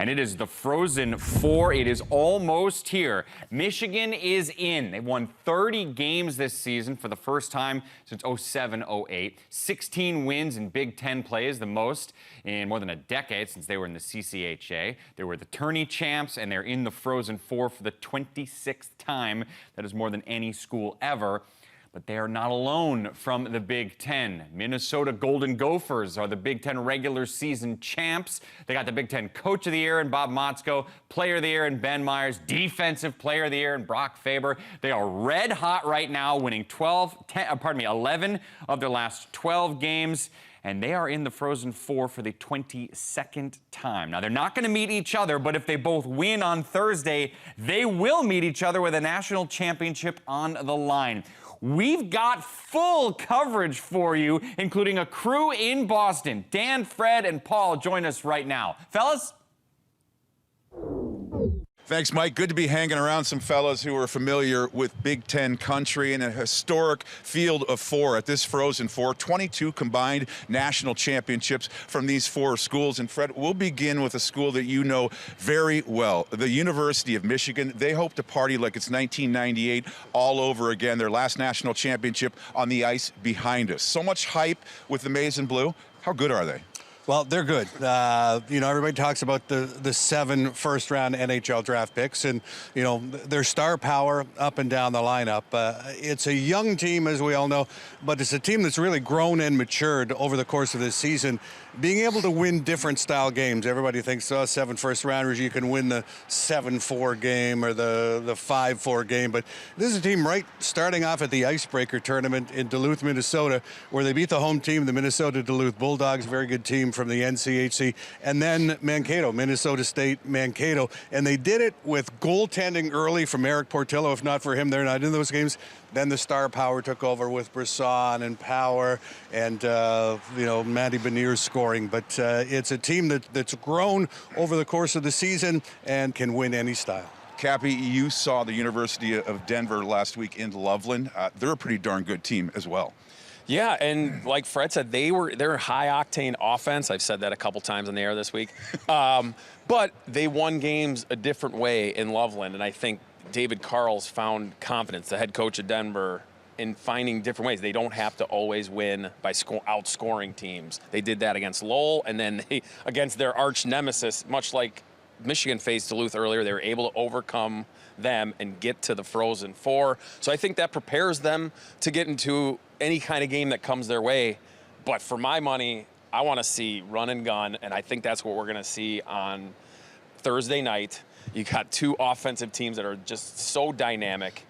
and it is the Frozen Four. It is almost here. Michigan is in. They've won 30 games this season for the first time since 07-08. 16 wins in Big Ten plays, the most in more than a decade since they were in the CCHA. They were the tourney champs, and they're in the Frozen Four for the 26th time. That is more than any school ever. But they are not alone from the Big Ten. Minnesota Golden Gophers are the Big Ten regular season champs. They got the Big Ten Coach of the Year in Bob Motzko, Player of the Year in Ben Myers, Defensive Player of the Year in Brock Faber. They are red hot right now, winning 11 of their last 12 games. And they are in the Frozen Four for the 22nd time. Now, they're not going to meet each other, but if they both win on Thursday, they will meet each other with a national championship on the line. We've got full coverage for you, including a crew in Boston. Dan, Fred, and Paul join us right now. Fellas? Thanks, Mike. Good to be hanging around some fellas who are familiar with Big Ten country and a historic field of four at this Frozen Four. 22 combined national championships from these four schools. And Fred, we'll begin with a school that you know very well, the University of Michigan. They hope to party like it's 1998 all over again. Their last national championship on the ice behind us. So much hype with the Maize and Blue. How good are they? Well, they're good. Everybody talks about the 7 first-round NHL draft picks and, their star power up and down the lineup. It's a young team, as we all know, but it's a team that's really grown and matured over the course of this season, being able to win different style games. Everybody thinks, 7 first-rounders, you can win the 7-4 game or the 5-4 game. But this is a team starting off at the Icebreaker tournament in Duluth, Minnesota, where they beat the home team, the Minnesota Duluth Bulldogs, very good team from the NCAA, and then Mankato, Minnesota State, Mankato. And they did it with goaltending early from Eric Portillo. If not for him, they're not in those games. Then the star power took over with Brisson and Power and, Matty Beniers scoring. But it's a team that's grown over the course of the season and can win any style. Cappy, you saw the University of Denver last week in Loveland. They're a pretty darn good team as well. Yeah, and like Fred said, they're high-octane offense. I've said that a couple times on the air this week. But they won games a different way in Loveland, and I think David Carl's found confidence, the head coach of Denver, in finding different ways. They don't have to always win by outscoring teams. They did that against Lowell, and then against their arch nemesis, much like Michigan faced Duluth earlier, they were able to overcome them and get to the Frozen Four. So I think that prepares them to get into any kind of game that comes their way. But for my money, I want to see run and gun, and I think that's what we're going to see on Thursday night. You got 2 offensive teams that are just so dynamic.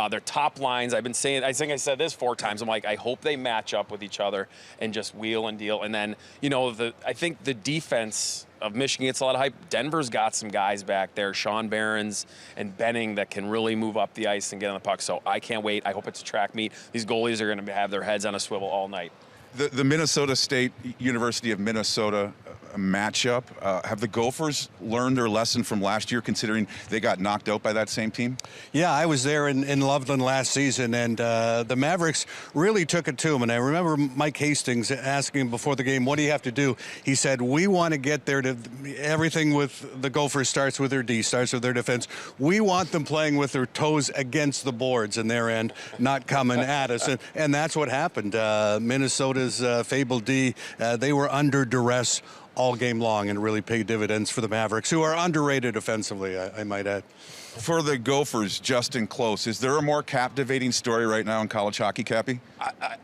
Their top lines, I think I said this 4 times. I'm like, I hope they match up with each other and just wheel and deal. And then, I think the defense of Michigan gets a lot of hype. Denver's got some guys back there, Sean Behrens and Benning, that can really move up the ice and get on the puck. So I can't wait. I hope it's a track meet. These goalies are going to have their heads on a swivel all night. The Minnesota State University of Minnesota matchup, have the Gophers learned their lesson from last year, considering they got knocked out by that same team? Yeah, I was there in Loveland last season, and the Mavericks really took it to them. And I remember Mike Hastings asking him before the game, what do you have to do? He said, we want to get there to everything with the Gophers starts with their D, starts with their defense. We want them playing with their toes against the boards in their end, not coming at us. And that's what happened. Minnesota's fabled D, they were under duress all game long and really paid dividends for the Mavericks, who are underrated offensively, I might add. For the Gophers, Justin Close, is there a more captivating story right now in college hockey, Cappy?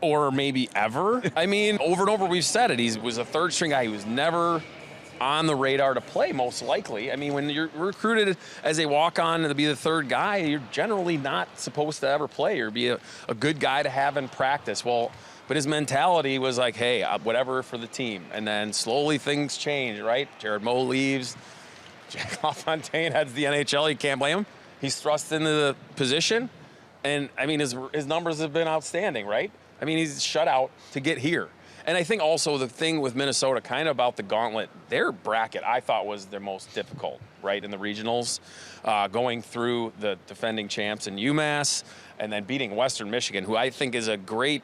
Or maybe ever? I mean, over and over we've said it. He was a third-string guy. He was never on the radar to play, most likely. I mean, when you're recruited as a walk-on to be the third guy, you're generally not supposed to ever play or be a good guy to have in practice. Well, but his mentality was like, hey, whatever for the team. And then slowly things change, right? Jared Moe leaves. Jack LaFontaine heads the NHL. You can't blame him. He's thrust into the position. And, I mean, his numbers have been outstanding, right? I mean, he's shut out to get here. And I think also the thing with Minnesota, kind of about the gauntlet, their bracket I thought was their most difficult, right, in the regionals, going through the defending champs in UMass and then beating Western Michigan, who I think is a great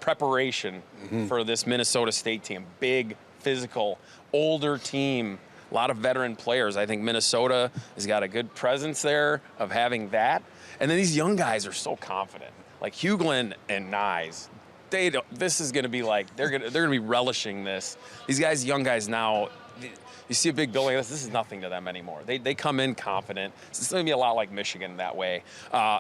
preparation for this Minnesota State team. Big, physical, older team a lot of veteran players. I think Minnesota has got a good presence there of having that. And then these young guys are so confident. Like Hughlin and Nyes, this is going to be like, they're going to be relishing this. These guys, young guys now, you see a big building, this is nothing to them anymore. They come in confident. It's going to be a lot like Michigan that way.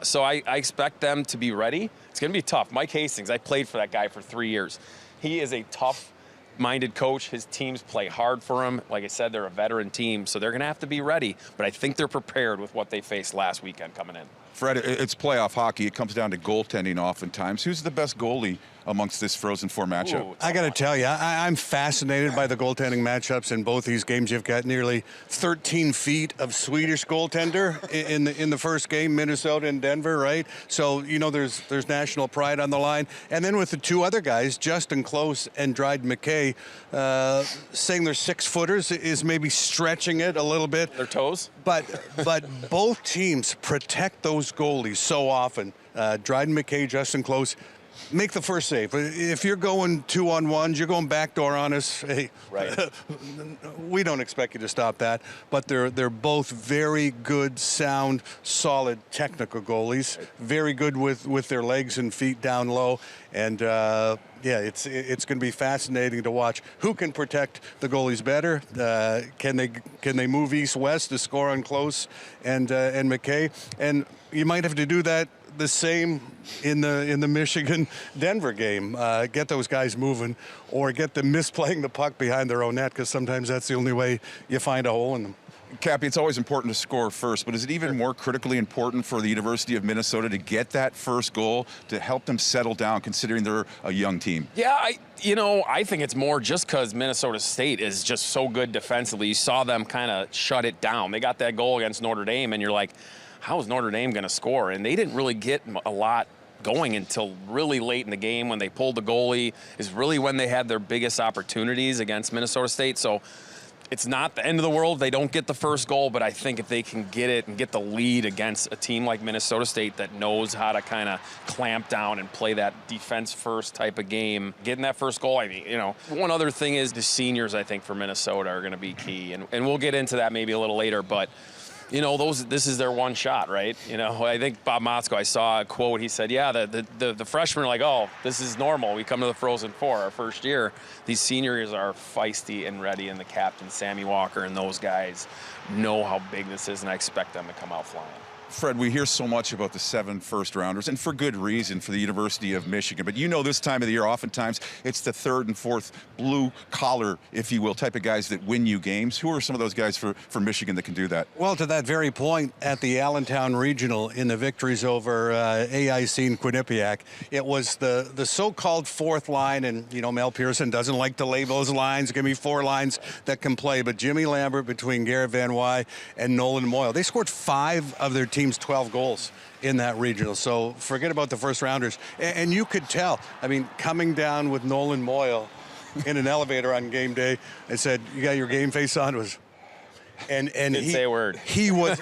So I expect them to be ready. It's going to be tough. Mike Hastings, I played for that guy for 3 years. He is a tough-minded coach. His teams play hard for him. Like I said, they're a veteran team, so they're going to have to be ready. But I think they're prepared with what they faced last weekend coming in. Fred, it's playoff hockey. It comes down to goaltending oftentimes. Who's the best goalie amongst this Frozen Four matchup? Ooh, I got to tell you, I'm fascinated by the goaltending matchups in both these games. You've got nearly 13 feet of Swedish goaltender in the first game, Minnesota and Denver, right? So, you know, there's national pride on the line. And then with the two other guys, Justin Close and Dryden McKay, saying they're 6-footers is maybe stretching it a little bit. Their toes? But both teams protect those goalies so often. Dryden McKay, Justin Close, make the first save. If you're going 2-on-1s, you're going backdoor on us. Hey, right. We don't expect you to stop that. But they're both very good, sound, solid, technical goalies. Very good with their legs and feet down low. And yeah, it's going to be fascinating to watch who can protect the goalies better. Can they move east-west to score on Close and McKay? And you might have to do that the same in the Michigan-Denver game. Get those guys moving, or get them misplaying the puck behind their own net, because sometimes that's the only way you find a hole in them. Cappy, it's always important to score first, but is it even more critically important for the University of Minnesota to get that first goal to help them settle down, considering they're a young team? Yeah, I think it's more just because Minnesota State is just so good defensively. You saw them kind of shut it down. They got that goal against Notre Dame, and you're like, how is Notre Dame going to score? And they didn't really get a lot going until really late in the game when they pulled the goalie, is really when they had their biggest opportunities against Minnesota State. So it's not the end of the world if they don't get the first goal, but I think if they can get it and get the lead against a team like Minnesota State that knows how to kind of clamp down and play that defense-first type of game, getting that first goal, I mean, you know. One other thing is the seniors, I think, for Minnesota are going to be key, and we'll get into that maybe a little later, but you know, this is their one shot, right? You know, I think Bob Motzko, I saw a quote, he said, yeah, the freshmen are like, oh, this is normal. We come to the Frozen Four our first year. These seniors are feisty and ready, and the captain, Sammy Walker, and those guys know how big this is, and I expect them to come out flying. Fred, we hear so much about the 7 first-rounders, and for good reason for the University of Michigan. But you know this time of the year, oftentimes, it's the 3rd and 4th blue-collar, if you will, type of guys that win you games. Who are some of those guys for Michigan that can do that? Well, to that very point, at the Allentown Regional, in the victories over AIC and Quinnipiac, it was the so-called 4th line, and, you know, Mel Pearson doesn't like to label his lines. Give me 4 lines that can play. But Jimmy Lambert, between Garrett Van Wy and Nolan Moyle, they scored 5 of their team's 12 goals in that regional. So forget about the first rounders. And you could tell, I mean, coming down with Nolan Moyle in an elevator on game day, I said, you got your game face on? Was and Didn't say a word. He was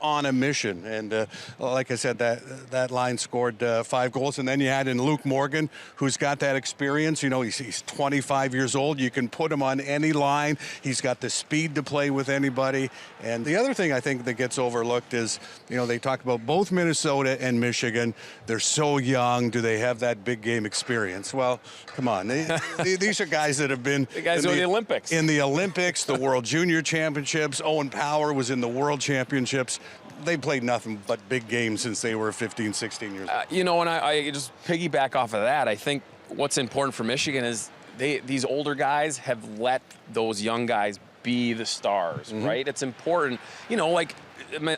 on a mission, and like I said, that line scored 5 goals, and then you had in Luke Morgan, who's got that experience. You know, he's 25 years old. You can put him on any line. He's got the speed to play with anybody. And the other thing I think that gets overlooked is, you know, they talk about both Minnesota and Michigan. They're so young. Do they have that big game experience? Well, come on. These are guys that have been the guys in the Olympics. In the Olympics, the World Junior Championships. Owen Power was in the World Championships. They played nothing but big games since they were 15, 16 years old. You know, and I just piggyback off of that. I think what's important for Michigan is these older guys have let those young guys be the stars, right? It's important. You know, like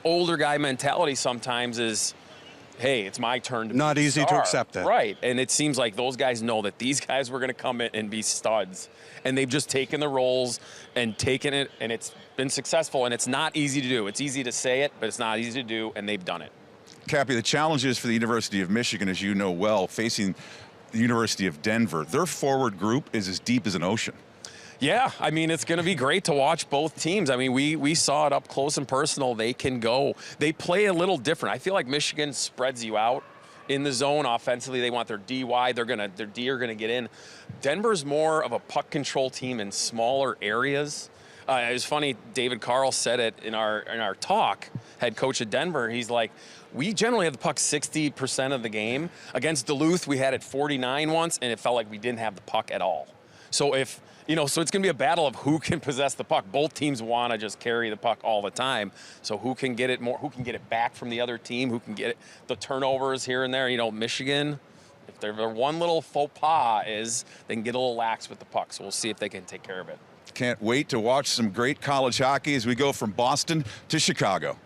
older guy mentality sometimes is, hey, it's my turn to be not easy to accept that. Right. And it seems like those guys know that these guys were going to come in and be studs. And they've just taken the roles and taken it, and it's been successful. And it's not easy to do. It's easy to say it, but it's not easy to do, and they've done it. Cappy, the challenges for the University of Michigan, as you know well, facing the University of Denver, their forward group is as deep as an ocean. Yeah, I mean, it's going to be great to watch both teams. I mean, we saw it up close and personal. They can go. They play a little different. I feel like Michigan spreads you out in the zone offensively. They want their D wide. Their D are going to get in. Denver's more of a puck control team in smaller areas. It was funny, David Carl said it in our talk, head coach at Denver. He's like, we generally have the puck 60% of the game. Against Duluth, we had it 49 once, and it felt like we didn't have the puck at all. So so it's going to be a battle of who can possess the puck. Both teams want to just carry the puck all the time. So who can get it more? Who can get it back from the other team? Who can get it? The turnovers here and there. Michigan, if their one little faux pas is, they can get a little lax with the puck. So we'll see if they can take care of it. Can't wait to watch some great college hockey as we go from Boston to Chicago.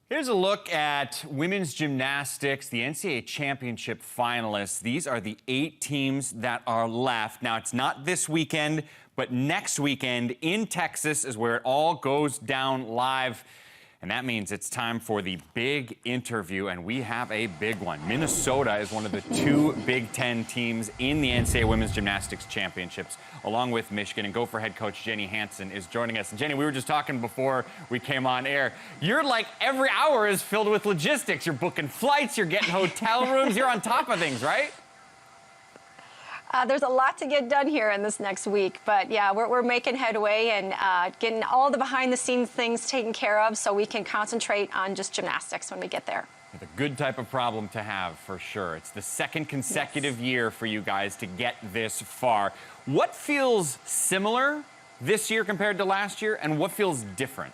Here's a look at women's gymnastics, the NCAA championship finalists. These are the 8 teams that are left. Now, it's not this weekend, but next weekend in Texas is where it all goes down live. And that means it's time for the big interview, and we have a big one. Minnesota is one of the 2 Big Ten teams in the NCAA Women's Gymnastics Championships, along with Michigan. And Gopher head coach Jenny Hansen is joining us. And Jenny, we were just talking before we came on air. You're like, every hour is filled with logistics. You're booking flights, you're getting hotel rooms, you're on top of things, right? There's a lot to get done here in this next week, but yeah, we're making headway and getting all the behind-the-scenes things taken care of so we can concentrate on just gymnastics when we get there. The good type of problem to have, for sure. It's the second consecutive year for you guys to get this far. What feels similar this year compared to last year, and what feels different?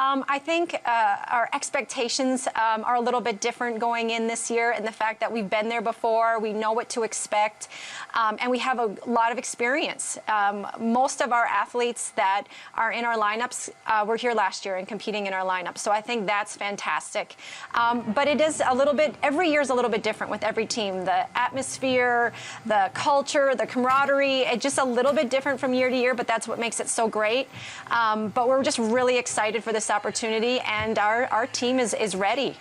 I think our expectations are a little bit different going in this year, and the fact that we've been there before, we know what to expect, and we have a lot of experience. Most of our athletes that are in our lineups were here last year and competing in our lineup, so I think that's fantastic. But it is a little bit, every year is a little bit different with every team. The atmosphere, the culture, the camaraderie, it's just a little bit different from year to year, but that's what makes it so great. But we're just really excited for this opportunity, and our team is ready.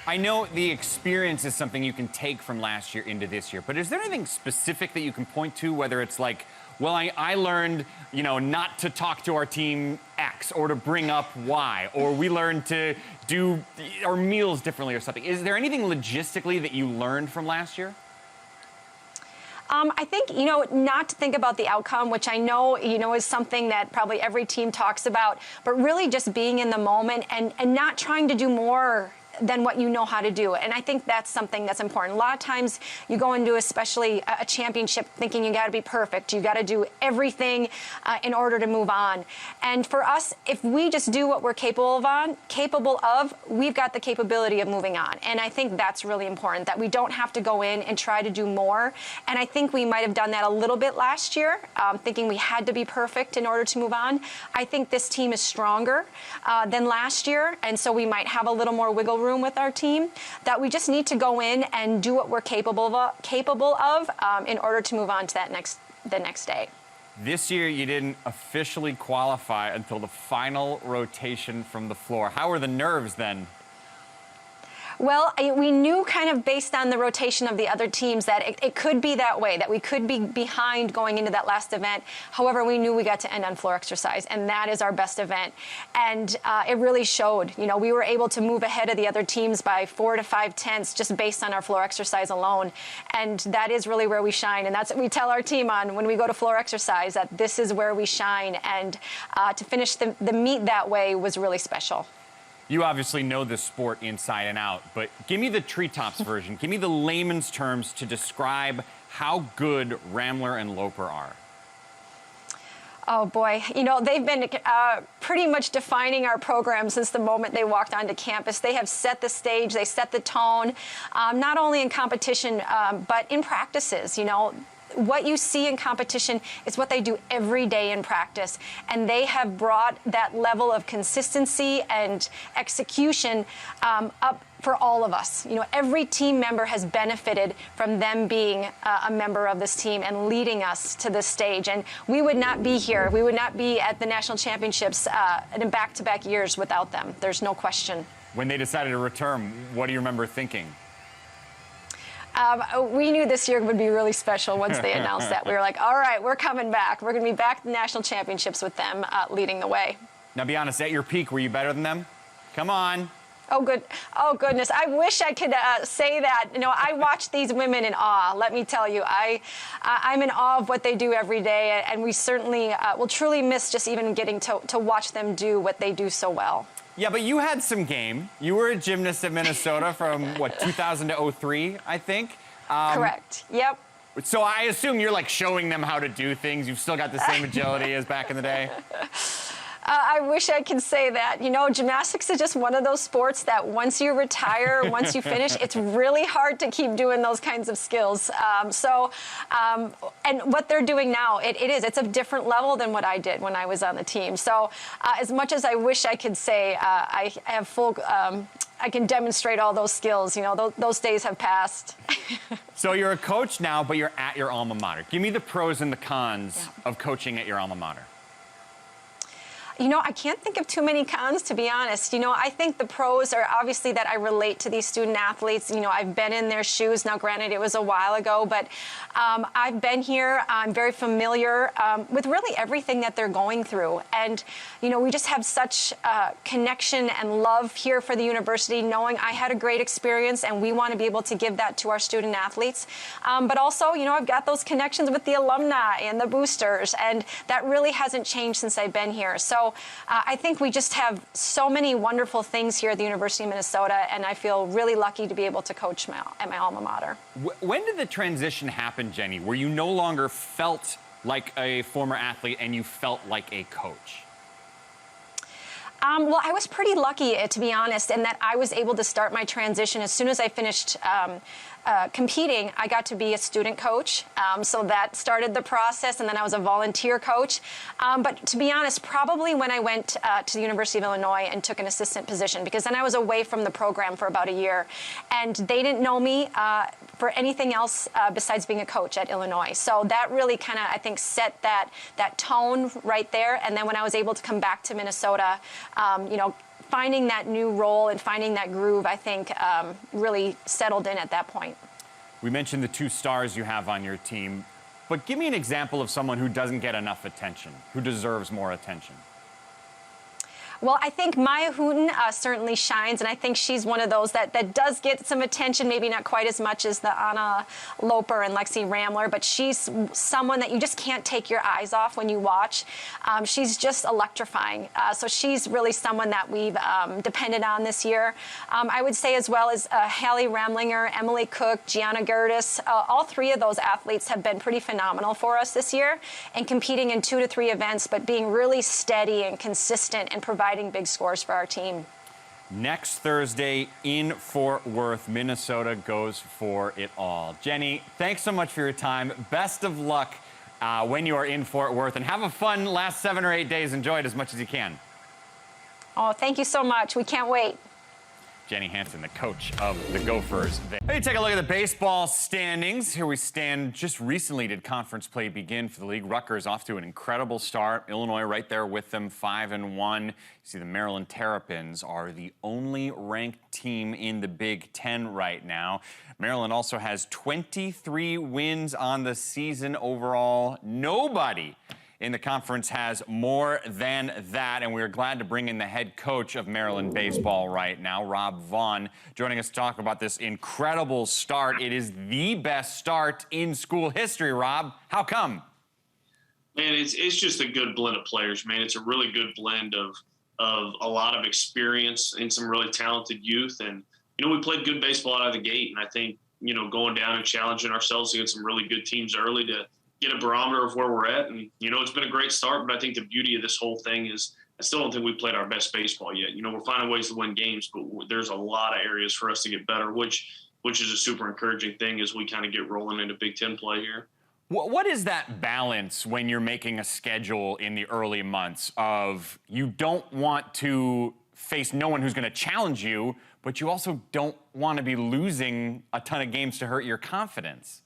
I know the experience is something you can take from last year into this year, but is there anything specific that you can point to, whether it's like, well, I learned, not to talk to our team X or to bring up Y, or we learned to do our meals differently or something. Is there anything logistically that you learned from last year? I think, not to think about the outcome, which I know, is something that probably every team talks about, but really just being in the moment and not trying to do more than what you know how to do. And I think that's something that's important. A lot of times you go into especially a championship thinking you got to be perfect. You got to do everything in order to move on. And for us, if we just do what we're capable of, we've got the capability of moving on. And I think that's really important, that we don't have to go in and try to do more. And I think we might have done that a little bit last year, thinking we had to be perfect in order to move on. I think this team is stronger than last year, and so we might have a little more wiggle room with our team, that we just need to go in and do what we're capable of in order to move on to the next day. This year, you didn't officially qualify until the final rotation from the floor. How were the nerves then? Well, we knew kind of based on the rotation of the other teams that it could be that way, that we could be behind going into that last event. However, we knew we got to end on floor exercise, and that is our best event. And it really showed. We were able to move ahead of the other teams by 4 to 5 tenths just based on our floor exercise alone. And that is really where we shine. And that's what we tell our team on when we go to floor exercise, that this is where we shine. And to finish the meet that way was really special. You obviously know this sport inside and out, but give me the treetops version. Give me the layman's terms to describe how good Ramler and Loper are. Oh, boy. They've been pretty much defining our program since the moment they walked onto campus. They have set the stage. They set the tone, not only in competition, but in practices. What you see in competition is what they do every day in practice. And they have brought that level of consistency and execution up for all of us. Every team member has benefited from them being a member of this team and leading us to this stage. And we would not be here. We would not be at the national championships in back-to-back years without them. There's no question. When they decided to return, what do you remember thinking? We knew this year would be really special once they announced that. We were like, all right, we're coming back. We're going to be back at the national championships with them leading the way. Now, be honest, at your peak, were you better than them? Come on. Oh, good. Oh, goodness. I wish I could say that. You know, I watch these women in awe. Let me tell you, I'm in awe of what they do every day, and we certainly will truly miss just even getting to watch them do what they do so well. Yeah, but you had some game. You were a gymnast at Minnesota from, what, 2000 to 03, I think? Correct. Yep. So I assume you're, like, showing them how to do things. You've still got the same agility as back in the day? I wish I could say that. You know, gymnastics is just one of those sports that once you retire, once you finish, it's really hard to keep doing those kinds of skills. And what they're doing now, it's a different level than what I did when I was on the team. So as much as I wish I could say I have full, I can demonstrate all those skills, you know, those days have passed. So you're a coach now, but you're at your alma mater. Give me the pros and the cons of coaching at your alma mater. You know, I can't think of too many cons, to be honest. You know, I think the pros are obviously that I relate to these student athletes. You know, I've been in their shoes. Now, granted, it was a while ago, but I've been here. I'm very familiar with really everything that they're going through. And, you know, we just have such connection and love here for the university, knowing I had a great experience and we want to be able to give that to our student athletes. But also, you know, I've got those connections with the alumni and the boosters, and that really hasn't changed since I've been here. So I think we just have so many wonderful things here at the University of Minnesota, and I feel really lucky to be able to coach at my alma mater. When did the transition happen, Jenny, where you no longer felt like a former athlete and you felt like a coach? Well, I was pretty lucky, to be honest, in that I was able to start my transition as soon as I finished competing. I got to be a student coach, so that started the process, and then I was a volunteer coach. But to be honest, probably when I went to the University of Illinois and took an assistant position, because then I was away from the program for about a year, and they didn't know me for anything else besides being a coach at Illinois. So that really kind of, I think, set that tone right there. And then when I was able to come back to Minnesota, you know, finding that new role and finding that groove, I think, really settled in at that point. We mentioned the 2 stars you have on your team, but give me an example of someone who doesn't get enough attention, who deserves more attention. Well, I think Maya Hooten certainly shines, and I think she's one of those that does get some attention, maybe not quite as much as the Anna Loper and Lexi Ramler, but she's someone that you just can't take your eyes off when you watch. She's just electrifying. So she's really someone that we've depended on this year. I would say as well as Hallie Ramlinger, Emily Cook, Gianna Gertis, all 3 of those athletes have been pretty phenomenal for us this year, and competing in 2 to 3 events, but being really steady and consistent and providing big scores for our team. Next Thursday in Fort Worth, Minnesota goes for it all. Jenny, thanks so much for your time. Best of luck when you are in Fort Worth, and have a fun last 7 or 8 days. Enjoy it as much as you can. Oh, thank you so much. We can't wait. Jenny Hansen, the coach of the Gophers. Hey, take a look at the baseball standings. Here we stand. Just recently did conference play begin for the league. Rutgers off to an incredible start. Illinois right there with them, 5-1. You see the Maryland Terrapins are the only ranked team in the Big Ten right now. Maryland also has 23 wins on the season overall. Nobody in the conference has more than that, and we're glad to bring in the head coach of Maryland baseball right now, Rob Vaughn, joining us to talk about this incredible start. It is the best start in school history, Rob. How come? Man, it's just a good blend of players, man. It's a really good blend of a lot of experience and some really talented youth. And, you know, we played good baseball out of the gate, and I think, you know, going down and challenging ourselves against some really good teams early to get a barometer of where we're at. And, you know, it's been a great start, but I think the beauty of this whole thing is I still don't think we played our best baseball yet. You know, we're finding ways to win games, but there's a lot of areas for us to get better, which is a super encouraging thing as we kind of get rolling into Big Ten play here. What is that balance when you're making a schedule in the early months of you don't want to face no one who's going to challenge you, but you also don't want to be losing a ton of games to hurt your confidence?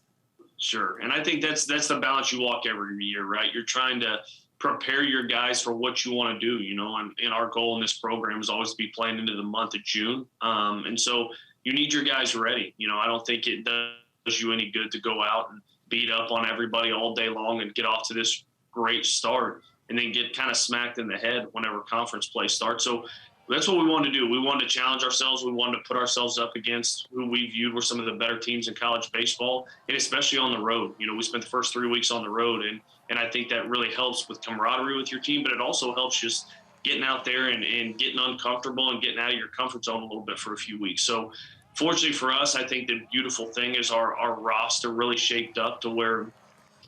Sure. And I think that's the balance you walk every year, right? You're trying to prepare your guys for what you want to do, you know, and our goal in this program is always to be playing into the month of June. And so you need your guys ready. You know, I don't think it does you any good to go out and beat up on everybody all day long and get off to this great start and then get kind of smacked in the head whenever conference play starts. So That's what we wanted to do. We wanted to challenge ourselves. We wanted to put ourselves up against who we viewed were some of the better teams in college baseball, and especially on the road. We spent the first 3 weeks on the road, and I think that really helps with camaraderie with your team, but it also helps just getting out there and getting uncomfortable and getting out of your comfort zone a little bit for a few weeks. So fortunately for us, I think the beautiful thing is our roster really shaped up to where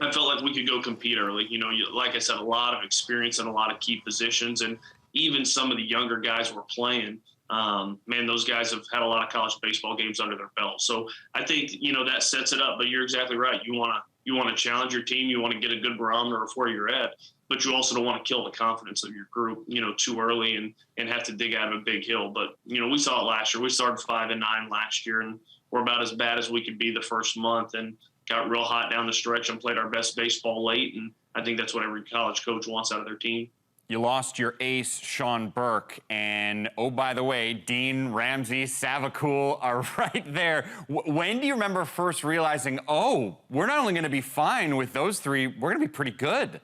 I felt like we could go compete early. Like I said, a lot of experience in a lot of key positions, and even some of the younger guys were playing. Man, those guys have had a lot of college baseball games under their belt. So I think, that sets it up. But you're exactly right. You want to challenge your team. You want to get a good barometer of where you're at. But you also don't want to kill the confidence of your group, too early and have to dig out of a big hill. But, we saw it last year. We started 5-9 last year, and we're about as bad as we could be the first month, and got real hot down the stretch and played our best baseball late. And I think that's what every college coach wants out of their team. You lost your ace, Sean Burke, and oh, by the way, Dean, Ramsey, Savakul are right there. When do you remember first realizing, oh, we're not only going to be fine with those three, we're going to be pretty good?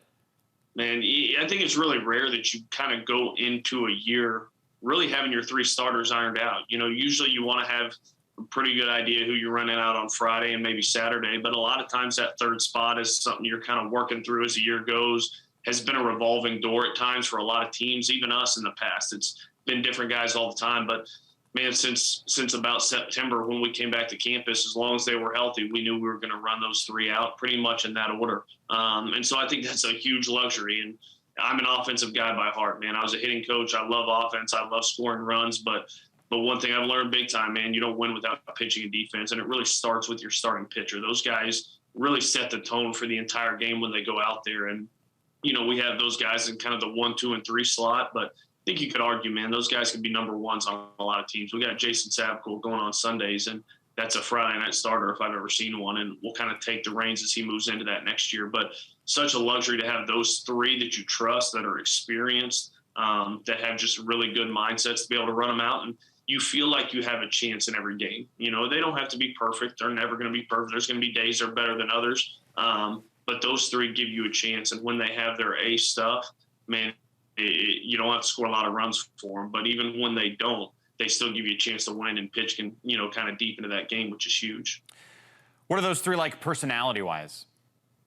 Man, I think it's really rare that you kind of go into a year really having your three starters ironed out. Usually you want to have a pretty good idea who you're running out on Friday and maybe Saturday, but a lot of times that third spot is something you're kind of working through as the year goes. Has been a revolving door at times for a lot of teams, even us in the past. It's been different guys all the time, but man, since about September when we came back to campus, as long as they were healthy, we knew we were going to run those three out pretty much in that order. And so I think that's a huge luxury. And I'm an offensive guy by heart, man. I was a hitting coach. I love offense. I love scoring runs, but one thing I've learned big time, man, you don't win without pitching and defense, and it really starts with your starting pitcher. Those guys really set the tone for the entire game when they go out there. And we have those guys in kind of the 1, 2, and 3 slot, but I think you could argue, man, those guys could be number ones on a lot of teams. We got Jason Savakul going on Sundays, and that's a Friday night starter if I've ever seen one, and we'll kind of take the reins as he moves into that next year. But such a luxury to have those three that you trust, that are experienced, that have just really good mindsets to be able to run them out, and you feel like you have a chance in every game. They don't have to be perfect. They're never going to be perfect. There's going to be days that are better than others. But those three give you a chance. And when they have their A stuff, man, you don't have to score a lot of runs for them. But even when they don't, they still give you a chance to win, and pitch can, kind of deep into that game, which is huge. What are those three like personality-wise?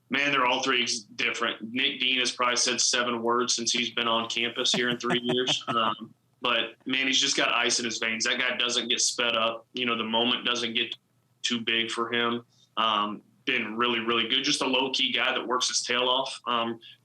Man, they're all three different. Nick Dean has probably said 7 words since he's been on campus here in 3 years. But, man, he's just got ice in his veins. That guy doesn't get sped up. The moment doesn't get too big for him. Been really, really good. Just a low-key guy that works his tail off.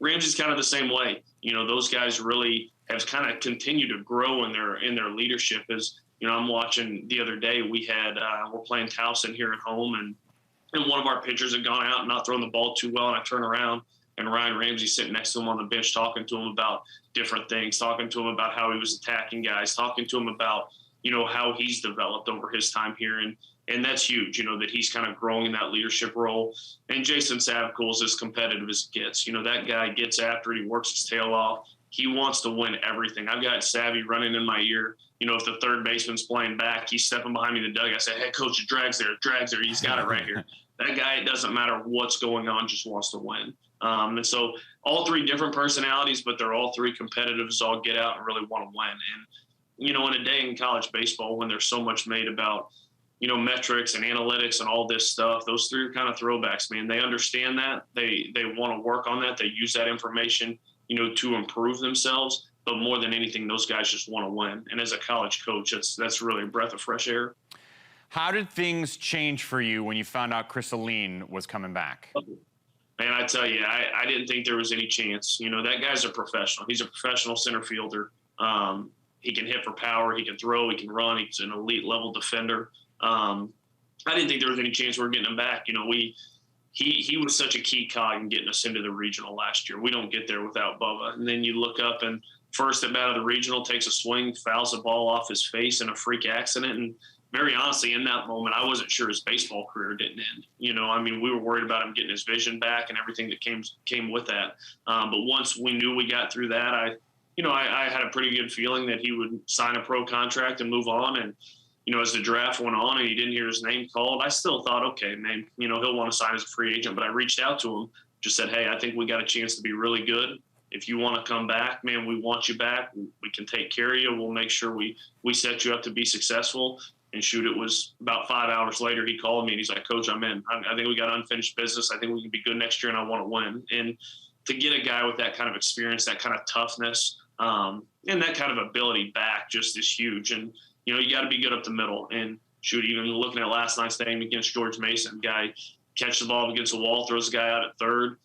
Ramsey's kind of the same way. Those guys really have kind of continued to grow in their leadership. As I'm watching the other day, we're playing Towson here at home, and one of our pitchers had gone out and not thrown the ball too well, and I turn around and Ryan Ramsey sitting next to him on the bench, talking to him about different things, talking to him about how he was attacking guys, talking to him about how he's developed over his time here. And that's huge, that he's kind of growing in that leadership role. And Jason Savakul is as competitive as it gets. That guy gets after it. He works his tail off. He wants to win everything. I've got Savvy running in my ear. If the third baseman's playing back, he's stepping behind me in the dugout. I say, hey, coach, it drags there. He's got it right here. That guy, it doesn't matter what's going on, just wants to win. And so all three different personalities, but they're all three competitive as all get out and really want to win. And, in a day in college baseball when there's so much made about metrics and analytics and all this stuff, those three are kind of throwbacks, man. They understand that. They want to work on that. They use that information, to improve themselves. But more than anything, those guys just want to win. And as a college coach, that's really a breath of fresh air. How did things change for you when you found out Chris Aline was coming back? Man, I tell you, I didn't think there was any chance. That guy's a professional. He's a professional center fielder. He can hit for power. He can throw. He can run. He's an elite level defender. I didn't think there was any chance we were getting him back. He was such a key cog in getting us into the regional last year. We don't get there without Bubba. And then you look up and first at bat of the regional, takes a swing, fouls the ball off his face in a freak accident. And very honestly, in that moment, I wasn't sure his baseball career didn't end. We were worried about him getting his vision back and everything that came with that. But once we knew we got through that, I had a pretty good feeling that he would sign a pro contract and move on. And, as the draft went on and he didn't hear his name called, I still thought, okay, man, he'll want to sign as a free agent. But I reached out to him, just said, hey, I think we got a chance to be really good. if you want to come back, man, we want you back. We can take care of you. We'll make sure we set you up to be successful. And shoot, it was about 5 hours later, he called me and he's like, Coach, I'm in. I think we got unfinished business. I think we can be good next year and I want to win. And to get a guy with that kind of experience, that kind of toughness, and that kind of ability back just is huge. And, you know, you got to be good up the middle. And shoot, even looking at last night's game against George Mason, guy catches the ball against the wall, throws the guy out at third,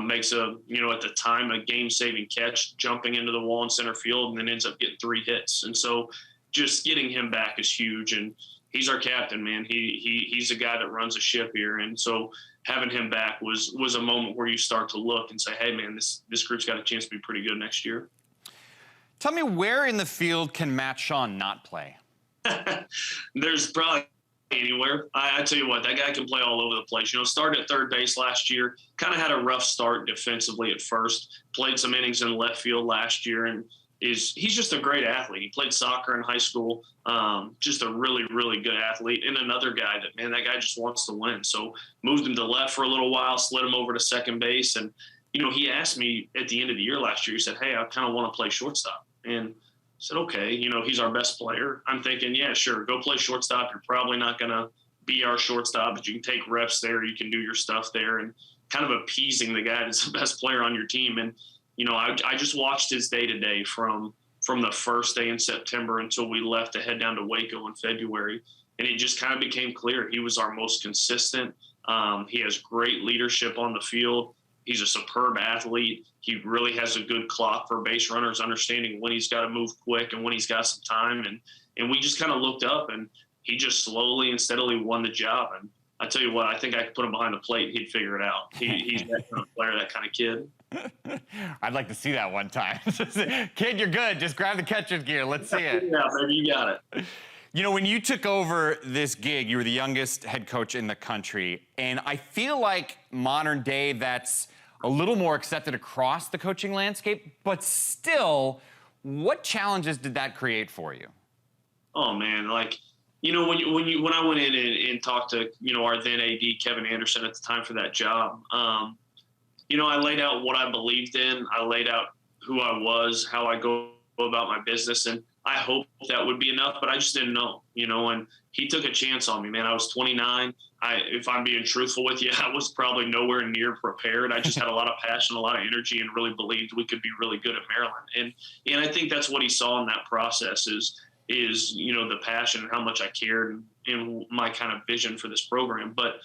makes a, you know, at the time, a game-saving catch, jumping into the wall in center field, and then ends up getting 3 hits. And so just getting him back is huge. And he's our captain, man. He's a guy that runs a ship here. And so having him back was a moment where you start to look and say, hey, man, this group's got a chance to be pretty good next year. Tell me, where in the field can Matt Shawn not play? There's probably anywhere. I tell you what, that guy can play all over the place. You know, started at third base last year, kind of had a rough start defensively at first, played some innings in left field last year, and he's just a great athlete. He played soccer in high school, just a really, really good athlete. And another guy that guy just wants to win. So moved him to left for a little while, slid him over to second base. And, you know, he asked me at the end of the year last year, he said, hey, I kind of want to play shortstop. And I said, okay, you know, he's our best player. I'm thinking, yeah, sure, go play shortstop. You're probably not going to be our shortstop, but you can take reps there. You can do your stuff there, and kind of appeasing the guy that's the best player on your team. And, you know, I just watched his day-to-day from the first day in September until we left to head down to Waco in February. And it just kind of became clear he was our most consistent. He has great leadership on the field. He's a superb athlete. He really has a good clock for base runners, understanding when he's got to move quick and when he's got some time. And we just kind of looked up, and he just slowly and steadily won the job. And I tell you what, I think I could put him behind the plate and he'd figure it out. He's that kind of player, that kind of kid. I'd like to see that one time. Kid, you're good. Just grab the catcher's gear. Let's see it. Yeah, baby, you got it. You know, when you took over this gig, you were the youngest head coach in the country. And I feel like modern day, that's a little more accepted across the coaching landscape. But still, what challenges did that create for you? Oh, man, like, you know, when I went in and talked to, you know, our then AD, Kevin Anderson, at the time for that job, you know, I laid out what I believed in. I laid out who I was, how I go about my business, and I hoped that would be enough, but I just didn't know, you know, and he took a chance on me, man. I was 29. If I'm being truthful with you, I was probably nowhere near prepared. I just had a lot of passion, a lot of energy, and really believed we could be really good at Maryland. And I think that's what he saw in that process is, you know, the passion and how much I cared and my kind of vision for this program. But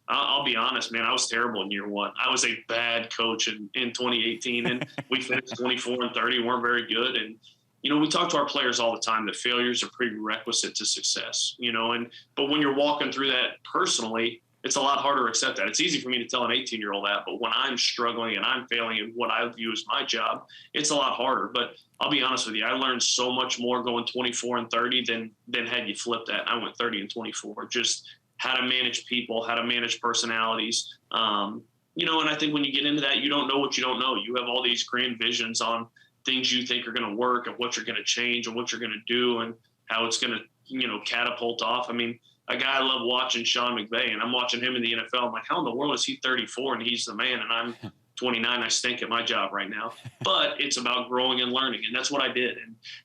I'll be honest, man, I was terrible in year one. I was a bad coach in 2018, and we finished 24-30, weren't very good. And, you know, we talk to our players all the time that failures are prerequisite to success, you know, but when you're walking through that personally, it's a lot harder to accept that. It's easy for me to tell an 18-year-old that, but when I'm struggling and I'm failing in what I view as my job, it's a lot harder. But I'll be honest with you, I learned so much more going 24-30 than had you flipped that. I went 30-24, just how to manage people, how to manage personalities. You know, and I think when you get into that, you don't know what you don't know. You have all these grand visions on things you think are going to work and what you're going to change and what you're going to do and how it's going to, you know, catapult off. I mean, a guy I love watching, Sean McVay, and I'm watching him in the NFL. I'm like, how in the world is he 34 and he's the man and I'm 29? I stink at my job right now. But it's about growing and learning, and that's what I did.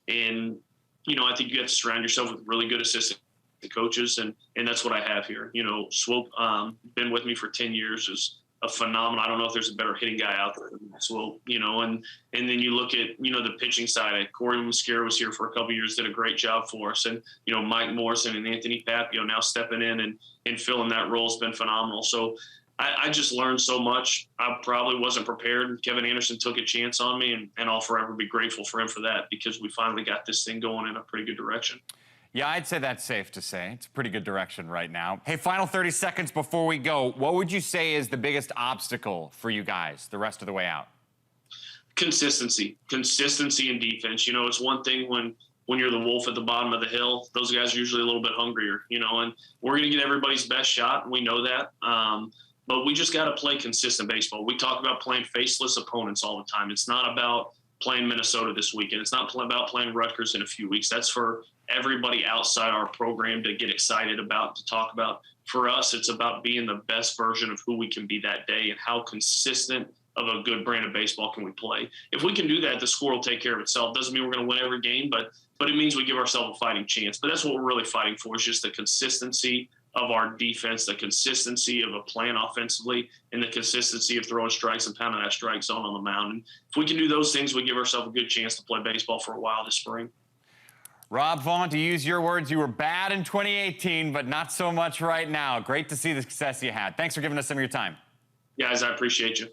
And you know, I think you have to surround yourself with really good assistant coaches, and that's what I have here. You know, Swope, been with me for 10 years, is a phenomenal. I don't know if there's a better hitting guy out there than Swope, you know, and then you look at, you know, the pitching side. Corey Muscara was here for a couple of years, did a great job for us. And, you know, Mike Morrison and Anthony Papio now stepping in and filling that role has been phenomenal. So I just learned so much. I probably wasn't prepared. Kevin Anderson took a chance on me, and I'll forever be grateful for him for that, because we finally got this thing going in a pretty good direction. Yeah, I'd say that's safe to say. It's a pretty good direction right now. Hey, final 30 seconds before we go. What would you say is the biggest obstacle for you guys the rest of the way out? Consistency in defense. You know, it's one thing when you're the wolf at the bottom of the hill. Those guys are usually a little bit hungrier, you know, and we're going to get everybody's best shot, and we know that. But we just got to play consistent baseball. We talk about playing faceless opponents all the time. It's not about playing Minnesota this weekend. It's not about playing Rutgers in a few weeks. That's for everybody outside our program to get excited about, to talk about. For us, it's about being the best version of who we can be that day and how consistent of a good brand of baseball can we play. If we can do that, the score will take care of itself. Doesn't mean we're going to win every game, but it means we give ourselves a fighting chance. But that's what we're really fighting for, is just the consistency of our defense, the consistency of a plan offensively, and the consistency of throwing strikes and pounding that strike zone on the mound. And if we can do those things, we give ourselves a good chance to play baseball for a while this spring. Rob Vaughn, to use your words, you were bad in 2018, but not so much right now. Great to see the success you had. Thanks for giving us some of your time. Guys, I appreciate you.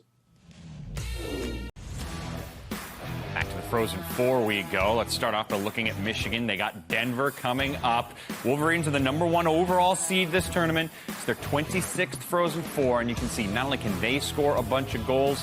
Back to the Frozen Four we go. Let's start off by looking at Michigan. They got Denver coming up. Wolverines are the #1 overall seed this tournament. It's their 26th Frozen Four, and you can see not only can they score a bunch of goals,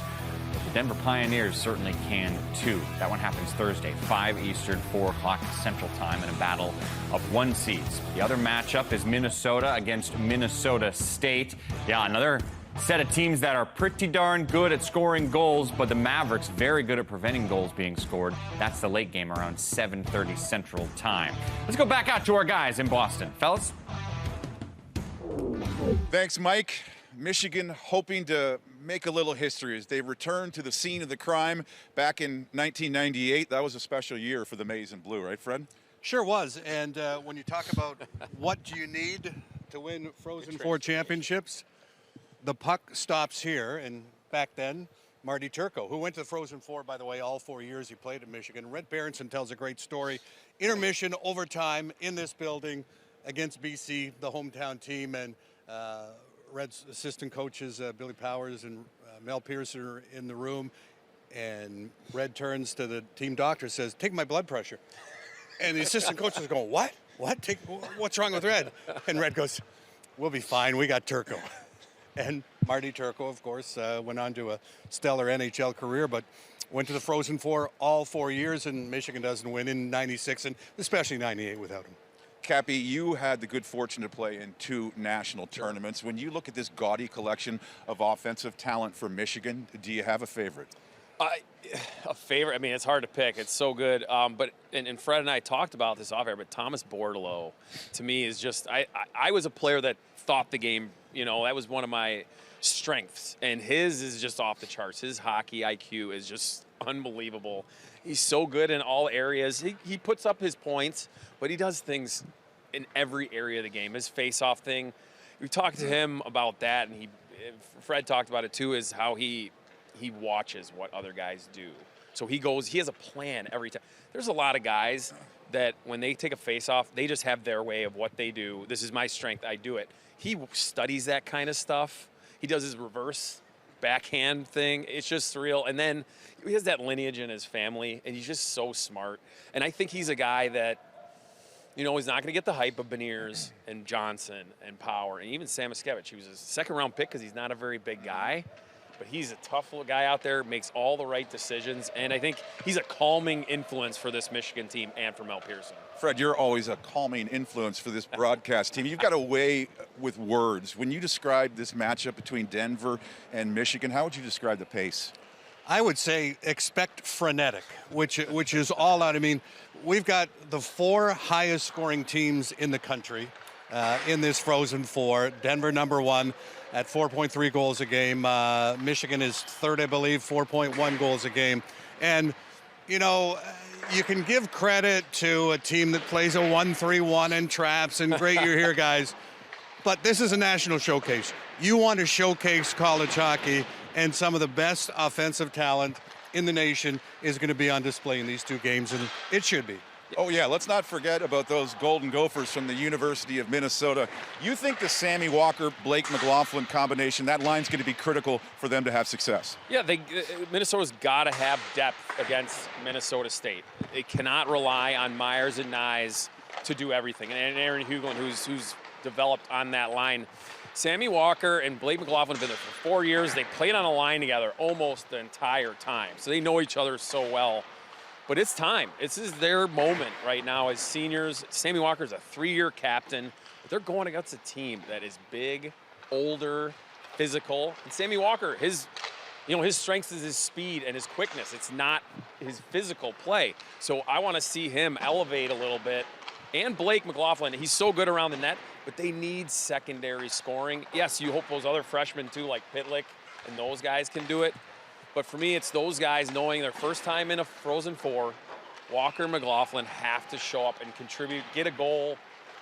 but the Denver Pioneers certainly can too. That one happens Thursday, 5 Eastern, 4 o'clock Central Time, in a battle of 1 seeds. The other matchup is Minnesota against Minnesota State. Yeah, another set of teams that are pretty darn good at scoring goals, but the Mavericks very good at preventing goals being scored. That's the late game around 7:30 Central Time. Let's go back out to our guys in Boston. Fellas? Thanks, Mike. Michigan hoping to make a little history as they return to the scene of the crime back in 1998. That was a special year for the Maize and Blue, right, Fred? Sure was. And when you talk about what do you need to win Frozen Four championships, the puck stops here. And back then, Marty Turco, who went to the Frozen Four, by the way, all 4 years he played at Michigan. Red Berenson tells a great story. Intermission, overtime in this building against BC, the hometown team. And Red's assistant coaches, Billy Powers and Mel Pearson, are in the room. And Red turns to the team doctor, says, "Take my blood pressure." And the assistant coach is going, "What? What? What's wrong with Red?" And Red goes, "We'll be fine. We got Turco." And Marty Turco, of course, went on to a stellar NHL career, but went to the Frozen Four all 4 years, and Michigan doesn't win in 96 and especially 98 without him. Cappy, you had the good fortune to play in 2 national tournaments. When you look at this gaudy collection of offensive talent for Michigan, do you have a favorite? A favorite? I mean, it's hard to pick. It's so good. And Fred and I talked about this off air, but Thomas Bordeleau, to me, is just, I was a player that thought the game, that was one of my strengths. And his is just off the charts. His hockey IQ is just unbelievable. He's so good in all areas. He puts up his points, but he does things in every area of the game. His face-off thing, we talked to him about that, and Fred talked about it too, is how he watches what other guys do. So he has a plan every time. There's a lot of guys that when they take a face-off, they just have their way of what they do. This is my strength, I do it. He studies that kind of stuff. He does his reverse backhand thing. It's just surreal. And then he has that lineage in his family, and he's just so smart. And I think he's a guy that, he's not going to get the hype of Beniers and Johnson and Power and even Sam Miskevich. He was a second-round pick because he's not a very big guy. But he's a tough little guy out there, makes all the right decisions, and I think he's a calming influence for this Michigan team and for Mel Pearson. Fred, you're always a calming influence for this broadcast team. You've got a way with words. When you describe this matchup between Denver and Michigan, how would you describe the pace? I would say expect frenetic, which is all out. I mean, we've got the 4 highest scoring teams in the country in this Frozen Four. Denver #1 at 4.3 goals a game. Michigan is third, I believe, 4.1 goals a game. And, you can give credit to a team that plays a 1-3-1 and traps, and great you're here, guys. But this is a national showcase. You want to showcase college hockey, and some of the best offensive talent in the nation is going to be on display in these 2 games, and it should be. Oh, yeah, let's not forget about those Golden Gophers from the University of Minnesota. You think the Sammy Walker-Blake McLaughlin combination, that line's going to be critical for them to have success? Yeah, Minnesota's got to have depth against Minnesota State. They cannot rely on Myers and Nyes to do everything. And Aaron Huglin, who's developed on that line. Sammy Walker and Blake McLaughlin have been there for 4 years. They played on a line together almost the entire time. So they know each other so well. But it's time. This is their moment right now as seniors. Sammy Walker's a 3-year captain. But they're going against a team that is big, older, physical. And Sammy Walker, his strength is his speed and his quickness. It's not his physical play. So I want to see him elevate a little bit. And Blake McLaughlin, he's so good around the net, but they need secondary scoring. Yes, you hope those other freshmen too, like Pitlick and those guys can do it. But for me, it's those guys knowing their first time in a Frozen Four, Walker and McLaughlin have to show up and contribute, get a goal,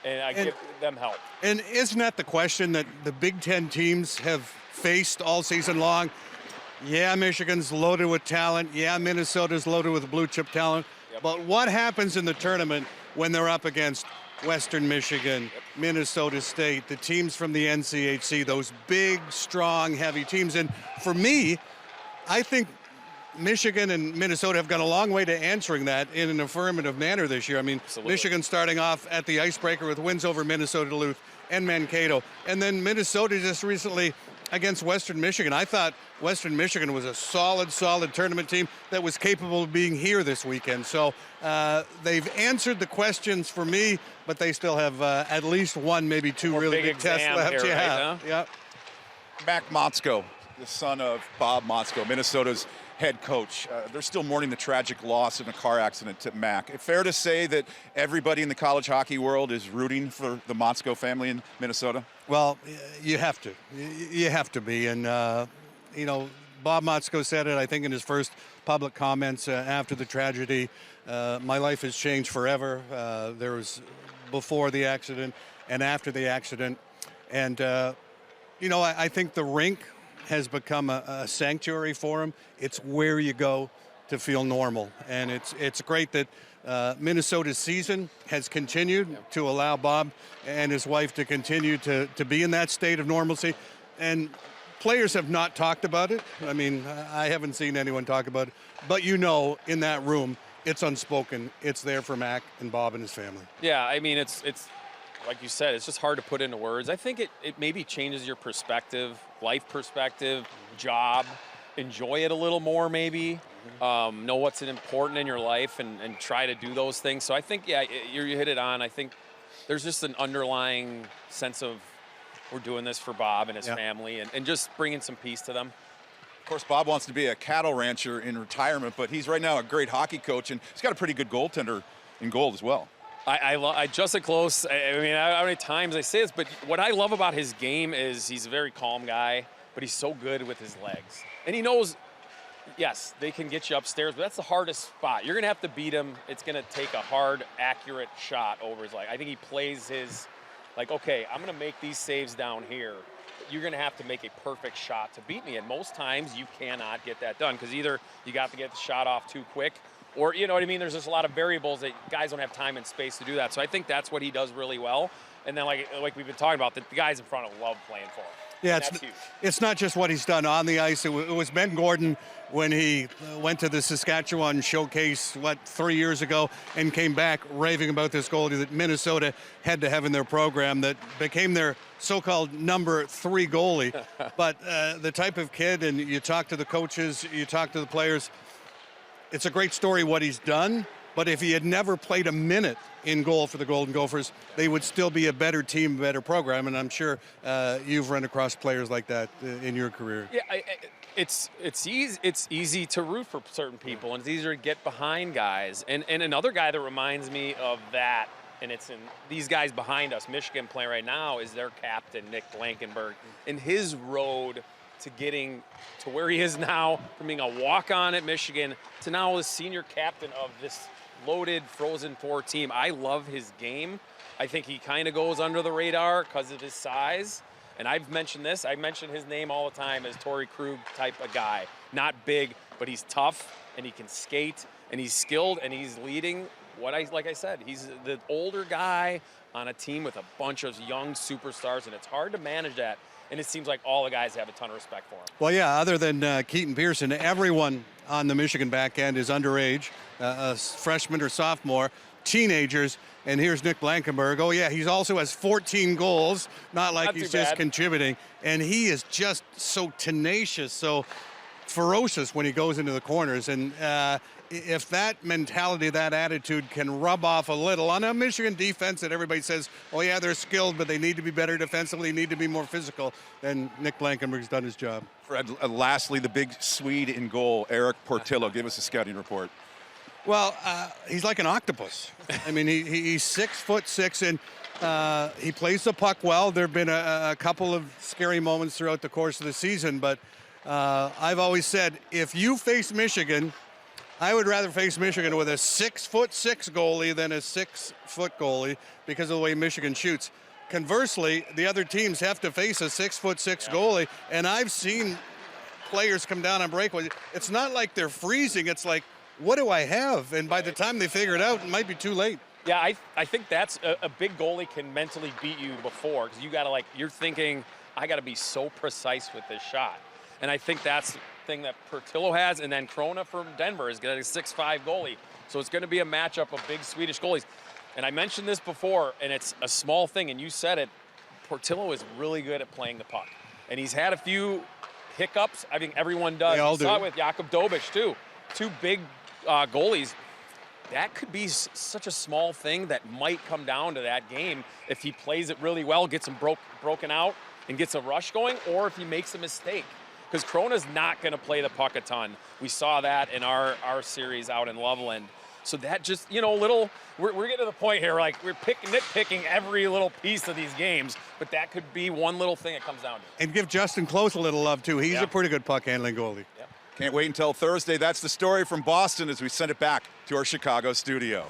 and give them help. And isn't that the question that the Big Ten teams have faced all season long? Yeah, Michigan's loaded with talent. Yeah, Minnesota's loaded with blue chip talent. Yep. But what happens in the tournament when they're up against Western Michigan, Minnesota State, the teams from the NCAA, those big, strong, heavy teams? And for me, I think Michigan and Minnesota have gone a long way to answering that in an affirmative manner this year. I mean, Absolutely. Michigan starting off at the icebreaker with wins over Minnesota Duluth and Mankato. And then Minnesota just recently against Western Michigan. I thought Western Michigan was a solid tournament team that was capable of being here this weekend. So they've answered the questions for me, but they still have at least one, maybe two More really big big tests exam left. here, Yeah, right now. yeah. Mac Motzko, the son of Bob Motzko, Minnesota's head coach. They're still mourning the tragic loss in a car accident to Mac. Fair to say that everybody in the college hockey world is rooting for the Motzko family in Minnesota? Well, you have to. You have to be. And, you know, Bob Motzko said it, I think, in his first public comments after the tragedy. My life has changed forever. There was before the accident and after the accident. And, you know, I think the rink has become a sanctuary for him. It's where you go to feel normal. And it's great that Minnesota's season has continued to allow Bob and his wife to continue to be in that state of normalcy. And players have not talked about it. I mean, I haven't seen anyone talk about it. But you know, in that room, it's unspoken. It's there for Mac and Bob and his family. Yeah, I mean, it's like you said, it's just hard to put into words. I think it maybe changes your perspective, life perspective, job, enjoy it a little more maybe, know what's important in your life and try to do those things. So I think, yeah, you hit it on. I think there's just an underlying sense of we're doing this for Bob and his family and just bringing some peace to them. Of course, Bob wants to be a cattle rancher in retirement, but he's right now a great hockey coach, and he's got a pretty good goaltender in goal as well. I just a close. I mean, how many times I say this, but what I love about his game is he's a very calm guy, but he's so good with his legs. And he knows, yes, they can get you upstairs, but that's the hardest spot. You're going to have to beat him. It's going to take a hard, accurate shot over his leg. I think he plays his, like, okay, I'm going to make these saves down here. You're going to have to make a perfect shot to beat me. And most times you cannot get that done because either you got to get the shot off too quick or, you know what I mean? There's just a lot of variables that guys don't have time and space to do that. So I think that's what he does really well. And then, like we've been talking about, the guys in front of him love playing for him. Yeah, that's huge. It's not just what he's done on the ice. It was Ben Gordon when he went to the Saskatchewan Showcase, 3 years ago, and came back raving about this goalie that Minnesota had to have in their program that became their so-called number 3 goalie. But the type of kid, and you talk to the coaches, you talk to the players, it's a great story what he's done, but if he had never played a minute in goal for the Golden Gophers, they would still be a better team, a better program, and I'm sure you've run across players like that in your career. Yeah, it's easy to root for certain people, and it's easier to get behind guys. And another guy that reminds me of that, and it's in these guys behind us, Michigan playing right now, is their captain, Nick Blankenberg, and his road to getting to where he is now, from being a walk-on at Michigan to now the senior captain of this loaded Frozen Four team. I love his game. I think he kind of goes under the radar because of his size. And I've mentioned this. I mention his name all the time as Torrey Krug type of guy. Not big, but he's tough, and he can skate, and he's skilled, and he's leading like I said, he's the older guy on a team with a bunch of young superstars, and it's hard to manage that. And it seems like all the guys have a ton of respect for him. Well, yeah, other than Keaton Pearson, everyone on the Michigan back end is underage, a freshman or sophomore, teenagers, and here's Nick Blankenberg. Oh, yeah, he also has 14 goals, not like he's just contributing. And he is just so tenacious, so ferocious when he goes into the corners. And if that mentality, that attitude can rub off a little on a Michigan defense that everybody says, oh, yeah, they're skilled, but they need to be better defensively, need to be more physical, then Nick Blankenberg's done his job. Fred, lastly, the big Swede in goal, Eric Portillo. Give us a scouting report. Well, he's like an octopus. I mean, he's 6'6", and he plays the puck well. There have been a couple of scary moments throughout the course of the season, but I've always said, if you face Michigan, I would rather face Michigan with a 6'6" goalie than a 6-foot goalie because of the way Michigan shoots. Conversely, the other teams have to face a 6'6" goalie, and I've seen players come down on breakaway. It's not like they're freezing. It's like, what do I have? And by the time they figure it out, it might be too late. Yeah, I think that's a big goalie can mentally beat you before, because you got to, you're thinking, I got to be so precise with this shot. And I think that's the thing that Portillo has, and then Krona from Denver is getting a 6'5" goalie. So it's going to be a matchup of big Swedish goalies. And I mentioned this before, and it's a small thing, and you said it, Portillo is really good at playing the puck. And he's had a few hiccups. I think everyone does. They all saw do. it with Jakub Dobic, too. Two big goalies. That could be such a small thing that might come down to that game if he plays it really well, gets him broken out, and gets a rush going, or if he makes a mistake. Because Krona's not going to play the puck a ton. We saw that in our series out in Loveland. So that just, we're getting to the point here, we're nitpicking every little piece of these games, but that could be one little thing it comes down to. And give Justin Close a little love, too. He's a pretty good puck-handling goalie. Yeah. Can't wait until Thursday. That's the story from Boston as we send it back to our Chicago studio.